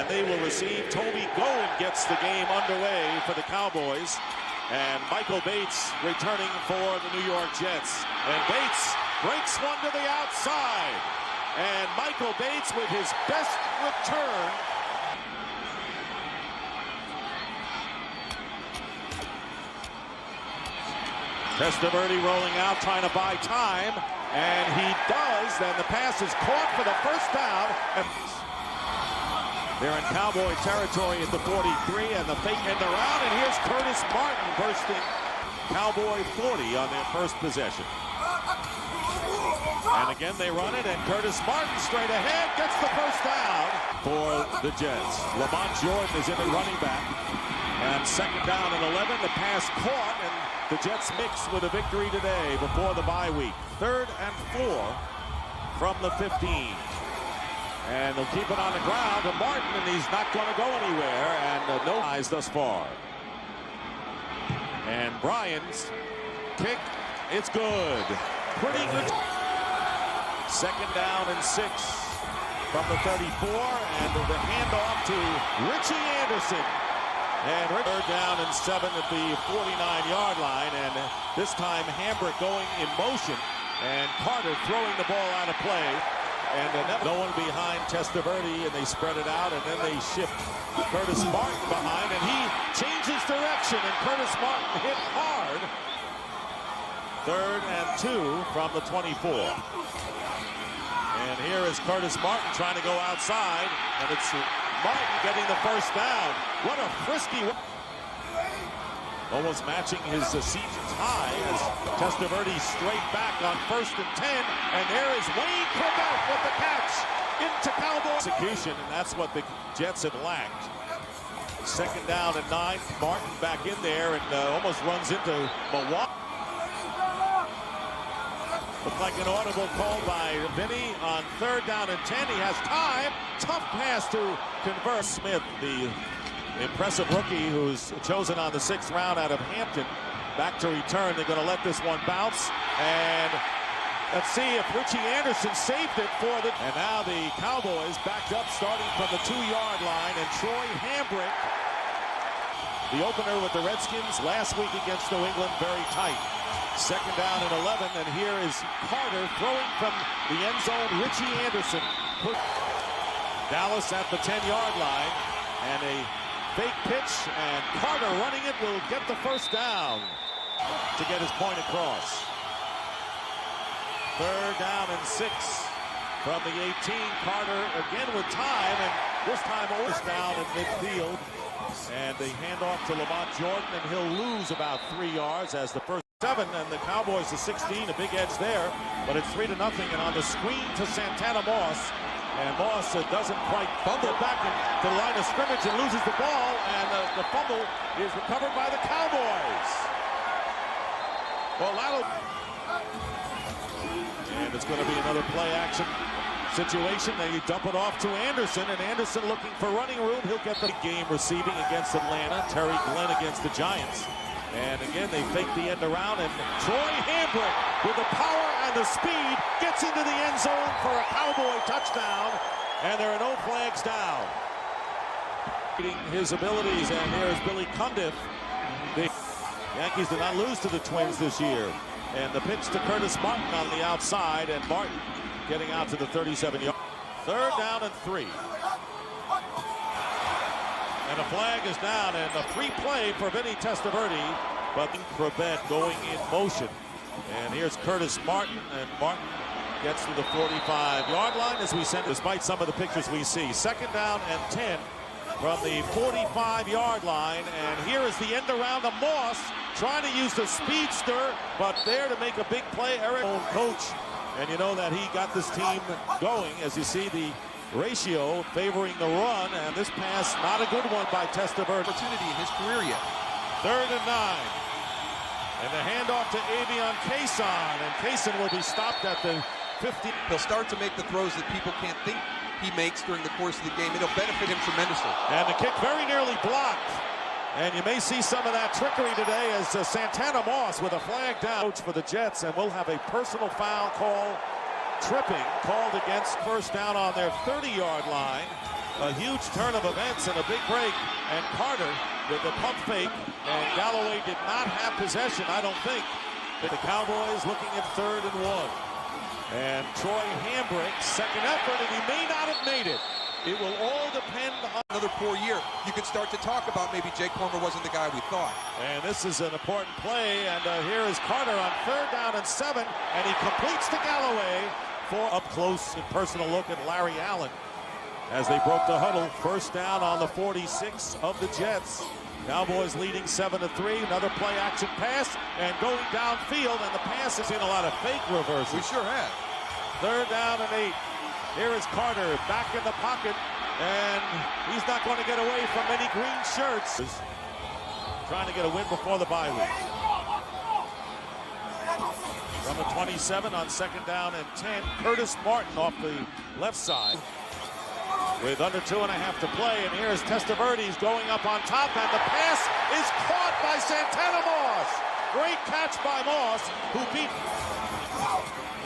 they will receive. Toby Goen gets the game underway for the Cowboys. And Michael Bates returning for the New York Jets. And Bates breaks one to the outside. And Michael Bates with his best return. Testaverde rolling out, trying to buy time. And he does. Then the pass is caught for the first down. They're in Cowboy territory at the 43, and the fake end around, and here's Curtis Martin bursting Cowboy 40 on their first possession. And again they run it, and Curtis Martin straight ahead gets the first down for the Jets. Lamont Jordan is in at running back. And second down and 11, the pass caught, and the Jets mix with a victory today before the bye week. 3rd and 4 from the 15. And they'll keep it on the ground to Martin, and he's not going to go anywhere. And no eyes thus far. And Bryan's kick, it's good. Pretty good. 2nd down and 6 from the 34. And the handoff to Richie Anderson. And 3rd down and 7 at the 49-yard line. And this time Hambrick going in motion. And Carter throwing the ball out of play. And no one behind Testaverde, and they spread it out, and then they shift Curtis Martin behind, and he changes direction, and Curtis Martin hit hard. 3rd and 2 from the 24. And here is Curtis Martin trying to go outside, and it's Martin getting the first down. What a frisky... Almost matching his season's high as Testaverde straight back on 1st and 10. And there is Wayne Corbett with the catch into Cowboy execution, and that's what the Jets have lacked. 2nd down and 9. Martin back in there and almost runs into Milwaukee. Looked like an audible call by Vinny on 3rd down and 10. He has time. Tough pass to convert. Smith, the impressive rookie who's chosen on the 6th round out of Hampton, back to return. They're going to let this one bounce, and let's see if Richie Anderson saved it for the... And now the Cowboys backed up starting from the 2-yard line, and Troy Hambrick, the opener with the Redskins last week against New England, very tight. 2nd down and 11, and here is Carter throwing from the end zone. Richie Anderson put Dallas at the 10-yard line, and a fake pitch, and Carter running it will get the first down to get his point across. 3rd down and 6 from the 18. Carter again with time, and this time almost down at midfield. And they hand off to Lamont Jordan, and he'll lose about 3 yards as the first 7, and the Cowboys to 16, a big edge there, but it's 3-0, and on the screen to Santana Moss. And Moss doesn't quite fumble back to the line of scrimmage and loses the ball, and the fumble is recovered by the Cowboys. Well, and it's going to be another play action situation. Then you dump it off to Anderson, and Anderson looking for running room. He'll get the game receiving against Atlanta. Terry Glenn against the Giants. And again, they fake the end around, and Troy Hambrick with the power and the speed gets into the end zone for a Cowboy touchdown, and there are no flags down. His abilities, and here's Billy Cundiff. The Yankees did not lose to the Twins this year. And the pitch to Curtis Martin on the outside, and Martin getting out to the 37-yard. 3rd down and 3. And a flag is down, and a free play for Vinny Testaverde, but Corbett going in motion. And here's Curtis Martin, and Martin gets to the 45-yard line as we send, despite some of the pictures we see. 2nd down and 10 from the 45-yard line, and here is the end around to Moss, trying to use the speedster, but there to make a big play, Eric, coach. And you know that he got this team going, as you see the ratio favoring the run, and this pass not a good one by Testaverde. Opportunity in his career yet. 3rd and 9. And the handoff to Avion Kayson, and Kayson will be stopped at the 50. He'll start to make the throws that people can't think he makes during the course of the game. It'll benefit him tremendously. And the kick very nearly blocked. And you may see some of that trickery today as Santana Moss with a flag down for the Jets, and we'll have a personal foul call, tripping, called against first down on their 30-yard line. A huge turn of events and a big break. And Carter with the pump fake. And Galloway did not have possession, I don't think. But the Cowboys looking at 3rd and 1. And Troy Hambrick, second effort, and he may not have made it. It will all depend on another poor year. You could start to talk about maybe Jake Plummer wasn't the guy we thought. And this is an important play, and here is Carter on 3rd down and 7, and he completes to Galloway for up close and personal look at Larry Allen as they broke the huddle. 1st down on the 46 of the Jets. Cowboys leading 7-3. Another play action pass and going downfield, and the pass is in a lot of fake reverses. We sure have. 3rd down and 8. Here is Carter back in the pocket, and he's not going to get away from any green shirts. Trying to get a win before the bye week. From the 27 on 2nd down and 10, Curtis Martin off the left side with under 2.5 to play, and here's Testaverde's going up on top, and the pass is caught by Santana Moss. Great catch by Moss, who beat.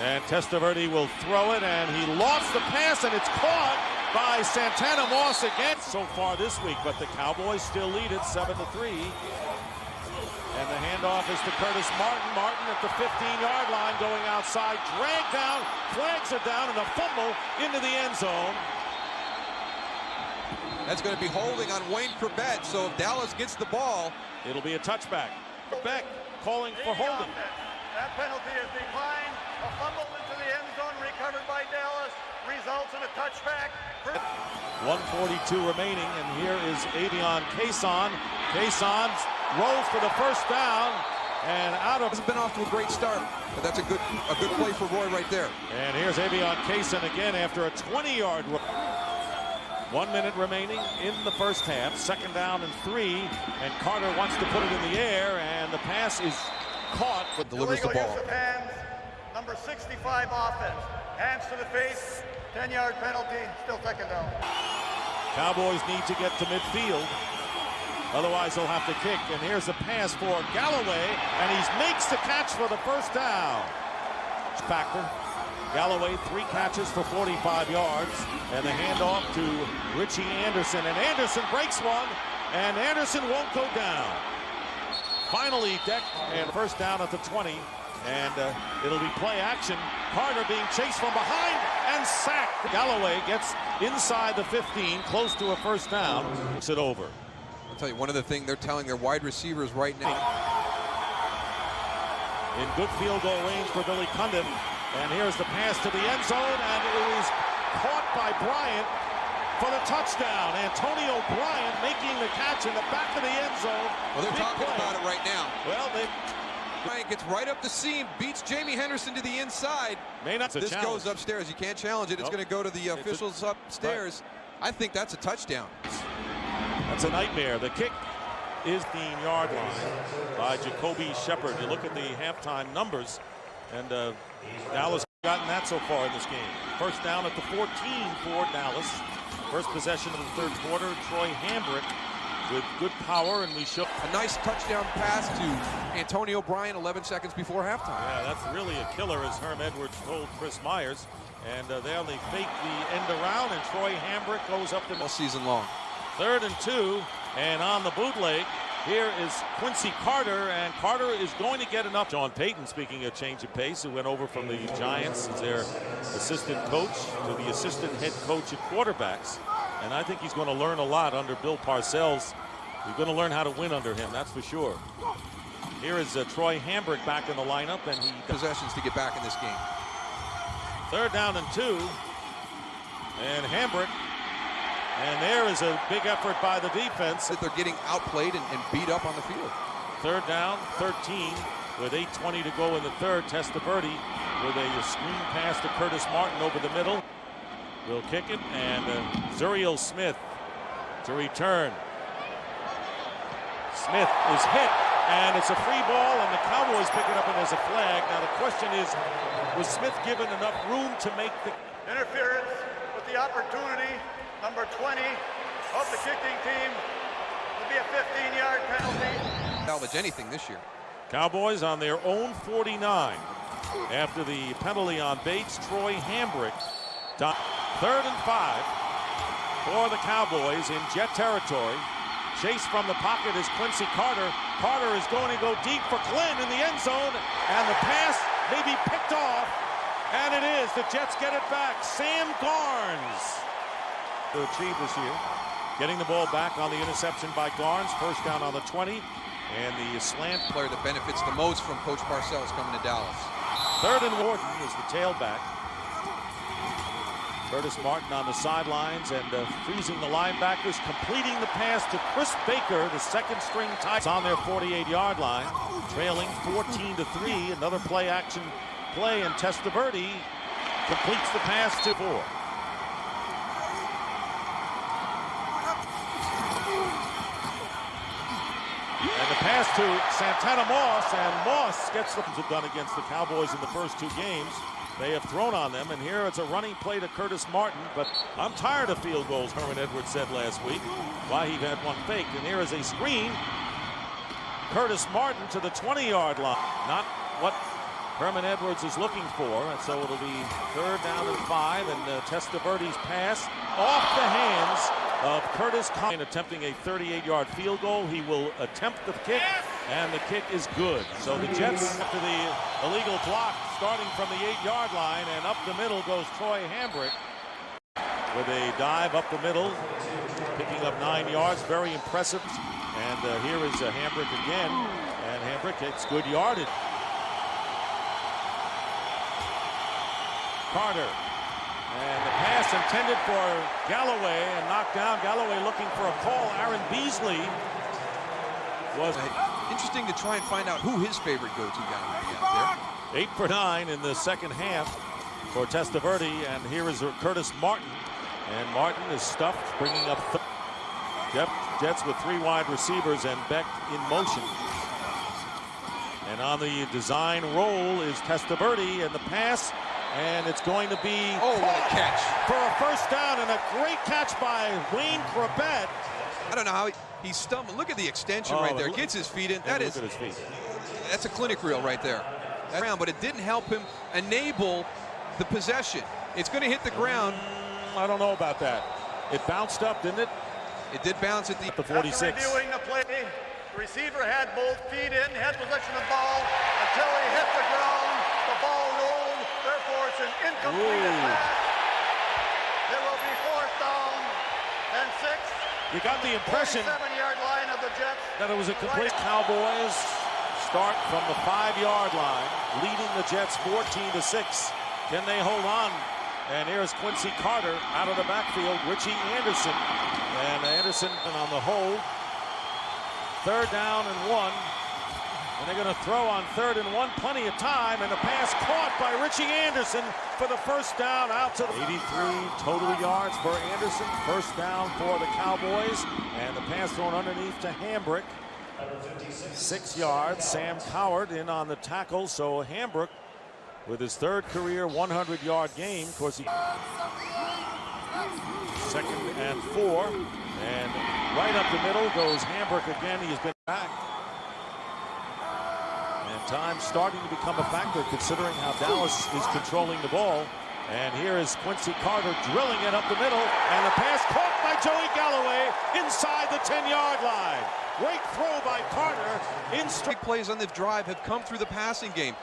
And Testaverde will throw it, and he lost the pass, and it's caught by Santana Moss again so far this week, but the Cowboys still lead it 7-3. And the handoff is to Curtis Martin. Martin at the 15-yard line going outside, dragged down, flags are down, and a fumble into the end zone. That's going to be holding on Wayne Corbett, so if Dallas gets the ball, it'll be a touchback. Beck calling for holding. That penalty is declined. A fumble into the end zone recovered by Dallas results in a touchback. 1:42 remaining, and here is Avion Cason. Cason rolls for the 1st down, and out of. Hasn't been off to a great start, but that's a good play for Roy right there. And here's Avion Cason again after a 20-yard run. 1 minute remaining in the 1st half. 2nd down and 3, and Carter wants to put it in the air, and the pass is caught, but delivers the ball. Use of hands, number 65 offense. Hands to the face, 10-yard penalty, still 2nd down. Cowboys need to get to midfield. Otherwise, they'll have to kick. And here's a pass for Galloway, and he makes the catch for the 1st down. Factor. Galloway, 3 catches for 45 yards, and the handoff to Richie Anderson. And Anderson breaks one, and Anderson won't go down. Finally decked, and 1st down at the 20, and it'll be play action. Carter being chased from behind and sacked. Galloway gets inside the 15, close to a 1st down. Looks it over. I'll tell you, one of the things they're telling their wide receivers right now. In good field goal range for Billy Cundiff. And here's the pass to the end zone, and it is caught by Bryant for the touchdown. Antonio Bryant making the catch in the back of the end zone. Well, they're Big talking play. about it right now. Well, Bryant gets right up the seam, beats Jamie Henderson to the inside. This goes upstairs. You can't challenge it. It's going to go to the officials upstairs. Right. I think that's a touchdown. That's a nightmare. The kick is the 15-yard line by Jacoby Shepard. You look at the halftime numbers, and Dallas gotten that so far in this game. 1st down at the 14 for Dallas. First possession of the 3rd quarter. Troy Hambrick with good power, and we show a nice touchdown pass to Antonio Bryant 11 seconds before halftime. Yeah, that's really a killer, as Herm Edwards told Chris Myers. And there they fake the end around, and Troy Hambrick goes up the all season long. 3rd and 2, and on the bootleg, here is Quincy Carter, and Carter is going to get enough. John Payton, speaking of change of pace, who went over from the Giants as their assistant coach to the assistant head coach at quarterbacks. And I think he's going to learn a lot under Bill Parcells. He's going to learn how to win under him, that's for sure. Here is Troy Hambrick back in the lineup, and he possessions to get back in this game. 3rd down and 2, and Hambrick. And there is a big effort by the defense. That they're getting outplayed and beat up on the field. 3rd down, 13, with 8:20 to go in the 3rd. Testaverde with a screen pass to Curtis Martin over the middle. Will kick it, and Zuriel Smith to return. Smith is hit, and it's a free ball, and the Cowboys pick it up, and there's a flag. Now the question is, was Smith given enough room to make the interference with the opportunity? Number 20 of the kicking team will be a 15-yard penalty. Salvage anything this year. Cowboys on their own 49 after the penalty on Bates. Troy Hambrick. 3rd and 5. for the Cowboys in Jet territory. Chase from the pocket is Quincy Carter. Carter is going to go deep for Glenn in the end zone, and the pass may be picked off, and it is. The Jets get it back. Sam Garnes to achieve this year. Getting the ball back on the interception by Garnes. First down on the 20, and the slant player that benefits the most from Coach Parcells coming to Dallas. Third and Wharton is the tailback. Curtis Martin on the sidelines and freezing the linebackers, completing the pass to Chris Baker, the second string tight on their 48-yard line, trailing 14-3. Another play action play, and Testaverde completes the pass to 4. And the pass to Santana Moss, and Moss gets the done against the Cowboys in the first 2 games. They have thrown on them, and here it's a running play to Curtis Martin, but I'm tired of field goals, Herman Edwards said last week. Why he had one faked, and here is a screen. Curtis Martin to the 20-yard line. Not what Herman Edwards is looking for, and so it'll be 3rd down and 5, and Testaverde's pass off the hands of Curtis Conn, attempting a 38-yard field goal. He will attempt the kick, and the kick is good. So the Jets, after the illegal block, starting from the 8-yard line, and up the middle goes Troy Hambrick with a dive up the middle, picking up 9 yards. Very impressive. And here is Hambrick again, and Hambrick gets good yardage. Carter. And the pass intended for Galloway and knocked down. Galloway looking for a call. Aaron Beasley was interesting to try and find out who his favorite go-to guy would be out there. 8 for 9 in the second half for Testaverde, and here is Curtis Martin. And Martin is stuffed, bringing up Jets with 3 wide receivers and Beck in motion. And on the design roll is Testaverde, and the pass. And it's going to be what a catch for a first down, and a great catch by Wayne Corbett. I don't know how he stumbled. Look at the extension right there. Gets his feet in. That's a clinic reel right there. But it didn't help him enable the possession. It's going to hit the ground. I don't know about that. It bounced up, didn't it? It did bounce at the 46. After reviewing the play, the receiver had both feet in, had possession of the ball until he hit the ground. The ball rolled. Therefore, it's an incomplete pass. It will be 4th down and 6. You got the impression 7-yard line of the Jets that it was a complete Cowboys start from the 5-yard line, leading the Jets 14-6. Can they hold on? And here's Quincy Carter out of the backfield. Richie Anderson, and Anderson on the hold. 3rd down and 1. And they're going to throw on 3rd and 1, plenty of time, and the pass caught by Richie Anderson for the first down out to 83 total yards for Anderson. First down for the Cowboys, and the pass thrown underneath to Hambrick. 6 yards. Sam Coward in on the tackle, so Hambrick with his 3rd career 100-yard game. Of course, 2nd and 4, and right up the middle goes Hambrick again. He has been back. Time starting to become a factor considering how Dallas is controlling the ball. And here is Quincy Carter drilling it up the middle, and the pass caught by Joey Galloway inside the 10-yard line. Great throw by Carter. Big plays on the drive have come through the passing game.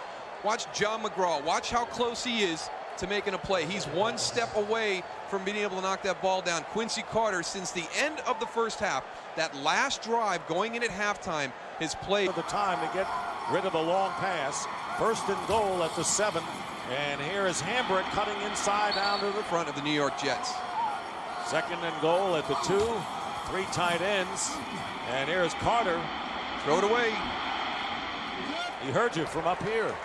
Watch John McGraw. Watch how close he is to making a play. He's 1 step away from being able to knock that ball down. Quincy Carter, since the end of the first half, that last drive going in at halftime, his play. The time to get rid of a long pass. 1st and goal at the 7. And here is Hambrick cutting inside down to the front of the New York Jets. 2nd and goal at the 2. 3 tight ends. And here's Carter. Throw it away. He heard you from up here.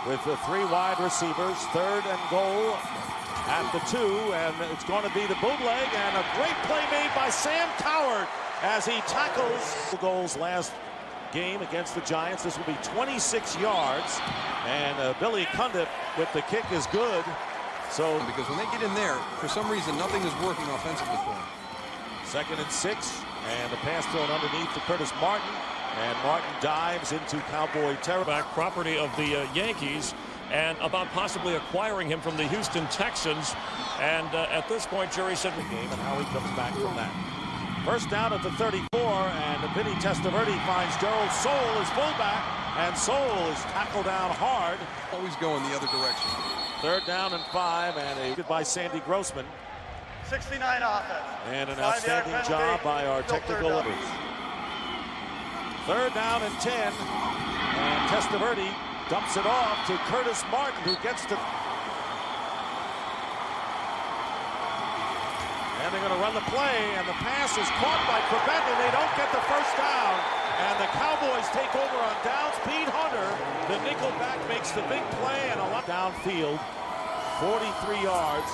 With the 3 wide receivers, 3rd and goal at the 2, and it's going to be the bootleg, and a great play made by Sam Coward as he tackles. Goals last game against the Giants. This will be 26 yards, and Billy Cundiff with the kick is good. So because when they get in there, for some reason, nothing is working offensively for them. 2nd and 6, and the pass thrown underneath to Curtis Martin. And Martin dives into Cowboy territory. Property of the Yankees. and about possibly acquiring him from the Houston Texans. And at this point, Jerry said, game and how he comes back from that. First down at the 34, and Vinny Testaverde finds Gerald Soule as fullback, and Soule is tackled down hard. Always going the other direction. Third down and 5, and a good by Sandy Grossman. 69 offense. And an 5-yard outstanding penalty. job by our Still technical third down. leaders. Third down and 10, and Testaverde dumps it off to Curtis Martin, who gets to... And they're going to run the play, and the pass is caught by Quebec, and they don't get the first down. And the Cowboys take over on downs. Pete Hunter, the nickelback, makes the big play, and a lot downfield, 43 yards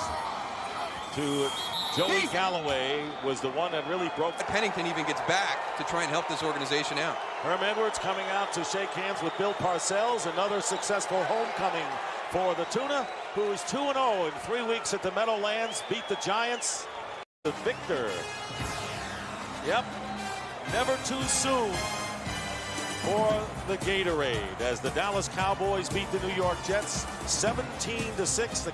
to Joey Galloway was the one that really broke. Pennington even gets back to try and help this organization out. Herm Edwards coming out to shake hands with Bill Parcells, another successful homecoming for the Tuna, who is 2-0 in 3 weeks at the Meadowlands, beat the Giants. The victor. Yep, never too soon for the Gatorade as the Dallas Cowboys beat the New York Jets 17-6. The